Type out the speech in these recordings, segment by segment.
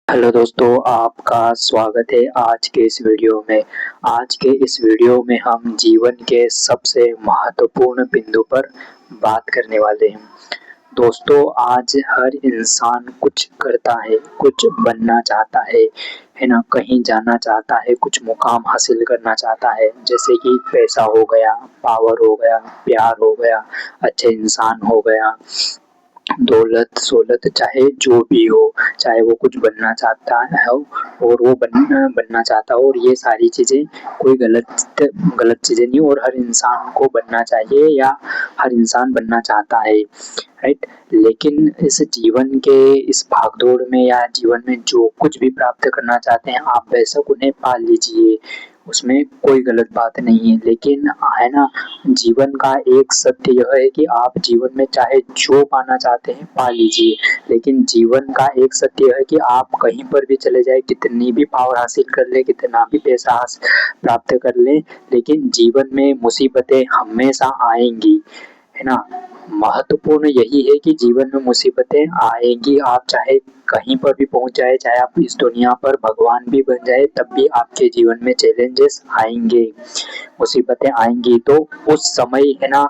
Hello दोस्तों, आपका स्वागत है आज के इस वीडियो में। आज के इस वीडियो में हम जीवन के सबसे महत्वपूर्ण बिंदु पर बात करने वाले हैं। दोस्तों, आज हर इंसान कुछ करता है, कुछ बनना चाहता है ना, कहीं जाना चाहता है, कुछ मुकाम हासिल करना चाहता है, जैसे कि पैसा हो गया, पावर हो गया, प्यार हो गया, अच्छे इंसान हो गया, दौलत सोलत, चाहे जो भी हो, चाहे वो कुछ बनना चाहता है और वो बनना चाहता हो। और ये सारी चीजें कोई गलत चीजें नहीं, और हर इंसान को बनना चाहिए या हर इंसान बनना चाहता है, राइट। लेकिन इस जीवन के इस भागदौड़ में या जीवन में जो कुछ भी प्राप्त करना चाहते हैं, आप बेशक उन्हें पा लीजिए, उसमें कोई गलत बात नहीं है। लेकिन है ना, जीवन का एक सत्य यह है कि आप जीवन में चाहे जो पाना चाहते हैं पा लीजिए, लेकिन जीवन का एक सत्य यह है कि आप कहीं पर भी चले जाए, कितनी भी पावर हासिल कर ले, कितना भी पैसा प्राप्त कर ले, लेकिन जीवन में मुसीबतें हमेशा आएंगी, है ना। महत्वपूर्ण यही है कि जीवन में मुसीबतें आएंगी, आप चाहे कहीं पर भी पहुंच जाए, चाहे आप इस दुनिया पर भगवान भी बन जाए, तब भी आपके जीवन में चैलेंजेस आएंगे, मुसीबतें आएंगी। तो उस समय, है ना,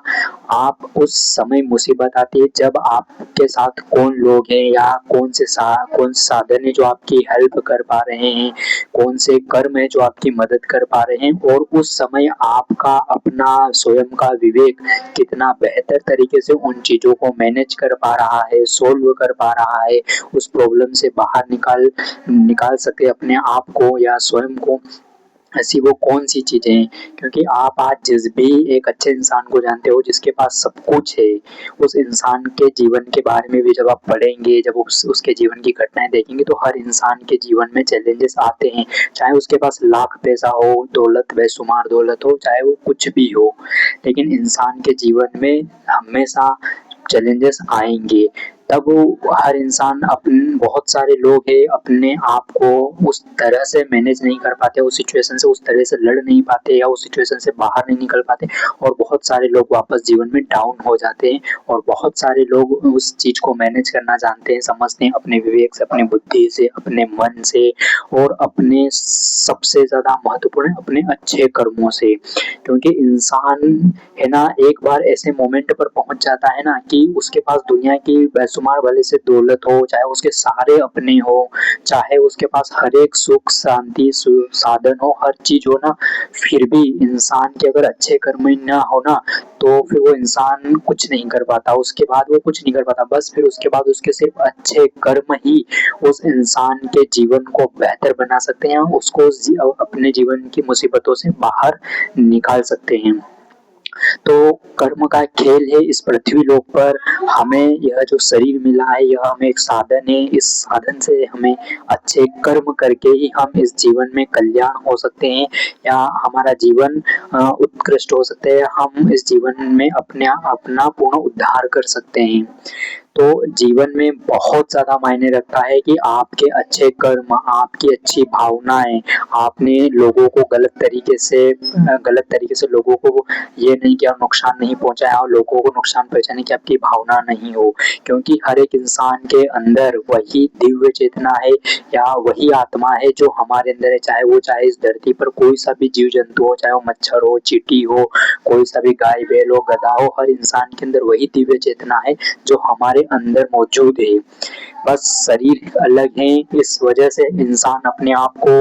आप उस समय मुसीबत आती है जब आपके साथ कौन लोग हैं या कौन से साधन है जो आपकी हेल्प कर पा रहे हैं, कौन से कर्म है जो आपकी मदद कर पा रहे हैं, और उस समय आपका अपना स्वयं का विवेक कितना बेहतर तरीके से उन चीजों को मैनेज कर पा रहा है, सोल्व कर पा रहा है, उस प्रॉब्लम से बाहर निकाल सके अपने आप को या स्वयं को। ऐसी वो कौन सी चीजें हैं, क्योंकि आप आज जिस भी एक अच्छे इंसान को जानते हो जिसके पास सब कुछ है, उस इंसान के जीवन के बारे में भी जब आप पढ़ेंगे, जब उसके जीवन की घटनाएं देखेंगे, तो हर इंसान के जीवन में चैलेंजेस आते हैं। चाहे उसके पास लाख पैसा हो, दौलत बेशुमार दौलत हो, चाहे वो कुछ भी हो, लेकिन इंसान के जीवन में हमेशा चैलेंजेस आएंगे। तब हर इंसान बहुत सारे लोग हैं अपने आप को उस तरह से मैनेज नहीं कर पाते, उस सिचुएशन से उस तरह से लड़ नहीं पाते या उस सिचुएशन से बाहर नहीं निकल पाते, और बहुत सारे लोग वापस जीवन में डाउन हो जाते हैं। और बहुत सारे लोग उस चीज को मैनेज करना जानते हैं, समझते हैं अपने विवेक से, अपने बुद्धि से, अपने मन से, और अपने सबसे ज्यादा महत्वपूर्ण अपने अच्छे कर्मों से। क्योंकि इंसान, है ना, एक बार ऐसे मोमेंट पर पहुंच जाता है ना कि उसके पास दुनिया की बेशुमार भले से दौलत हो, चाहे उसके सारे अपने हो, चाहे उसके पास हर एक सुख शांति साधन हो, हर चीज हो ना, फिर भी इंसान के अगर अच्छे कर्म ना हो ना, तो फिर वो इंसान कुछ नहीं कर पाता, उसके बाद वो कुछ नहीं कर पाता। बस फिर उसके बाद उसके सिर्फ अच्छे कर्म ही उस इंसान के जीवन को बेहतर बना सकते हैं, उसको अपने जीवन की मुसीबतों से बाहर निकाल सकते हैं। तो कर्म का खेल है इस पृथ्वी लोक पर। हमें यह जो शरीर मिला है, यह हमें एक साधन है, इस साधन से हमें अच्छे कर्म करके ही हम इस जीवन में कल्याण हो सकते हैं, या हमारा जीवन उत्कृष्ट हो सकता है, हम इस जीवन में अपना पूर्ण उद्धार कर सकते हैं। तो जीवन में बहुत ज्यादा मायने रखता है कि आपके अच्छे कर्म, आपकी अच्छी भावनाएं, आपने लोगों को गलत तरीके से लोगों को ये नहीं किया, नुकसान नहीं पहुंचाया, और लोगों को नुकसान पहुंचाने की आपकी भावना नहीं हो। क्योंकि हर एक इंसान के अंदर वही दिव्य चेतना है या वही आत्मा है जो हमारे अंदर है, चाहे इस धरती पर कोई सा भी जीव जंतु हो, चाहे वो मच्छर हो, चींटी हो, कोई सा भी गाय बैल हो, गधा हो, हर इंसान के अंदर वही दिव्य चेतना है जो हमारे अंदर मौजूद है। बस शरीर अलग है, इस वजह से इंसान अपने आप को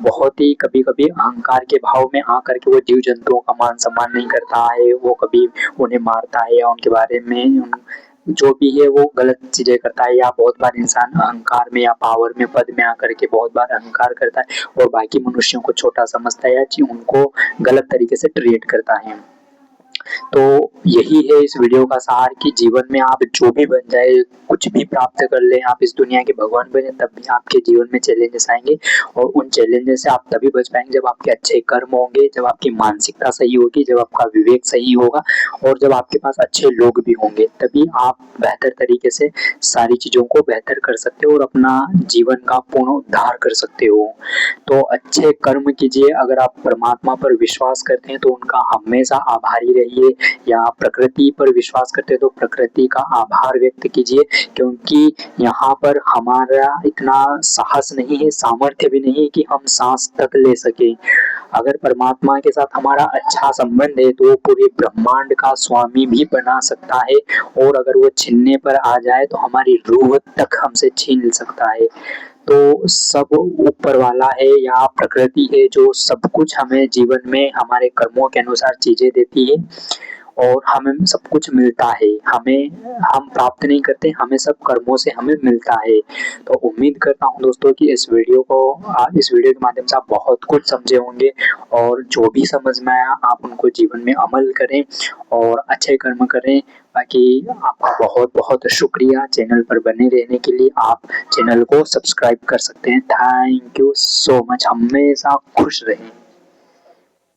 बहुत ही कभी-कभी अहंकार के भाव में आकर के वो जीव जंतुओं का मान सम्मान नहीं करता है, वो कभी उन्हें मारता है या उनके बारे में जो भी है वो गलत चीजें करता है, या बहुत बार इंसान अहंकार में या पावर में पद में आकर के बहुत बार अहंकार करता है और बाकी मनुष्यों को छोटा समझता है या उनको गलत तरीके से ट्रीट करता है। तो यही है इस वीडियो का सार कि जीवन में आप जो भी बन जाए, कुछ भी प्राप्त कर ले, आप इस दुनिया के भगवान बने, तब भी आपके जीवन में चैलेंजेस आएंगे, और उन चैलेंजेस से आप तभी बच पाएंगे जब आपके अच्छे कर्म होंगे, जब आपकी मानसिकता सही होगी, जब आपका विवेक सही होगा, और जब आपके पास अच्छे लोग भी होंगे, तभी आप बेहतर तरीके से सारी चीजों को बेहतर कर सकते हो और अपना जीवन का पूर्ण उद्धार कर सकते हो। तो अच्छे कर्म कीजिए, अगर आप परमात्मा पर विश्वास करते हैं तो उनका हमेशा आभारी रहिए। चाहिए, या प्रकृति पर विश्वास करते हैं तो प्रकृति का आभार व्यक्त कीजिए, क्योंकि यहाँ पर हमारा इतना साहस नहीं है, सामर्थ्य भी नहीं है कि हम सांस तक ले सके। अगर परमात्मा के साथ हमारा अच्छा संबंध है तो वो पूरे ब्रह्मांड का स्वामी भी बना सकता है, और अगर वो छीनने पर आ जाए तो हमारी रूह तक हमसे छीन सकता है। तो सब ऊपर वाला है या प्रकृति है जो सब कुछ हमें जीवन में हमारे कर्मों के अनुसार चीजें देती है, और हमें सब कुछ मिलता है। हम प्राप्त नहीं करते, हमें सब कर्मों से हमें मिलता है। तो उम्मीद करता हूँ दोस्तों कि इस वीडियो के माध्यम से आप बहुत कुछ समझे होंगे, और जो भी समझ में आया आप उनको जीवन में अमल करें और अच्छे कर्म करें। बाकी आपका बहुत बहुत शुक्रिया चैनल पर बने रहने के लिए। आप चैनल को सब्सक्राइब कर सकते हैं। Thank you so much. हमेशा खुश रहें।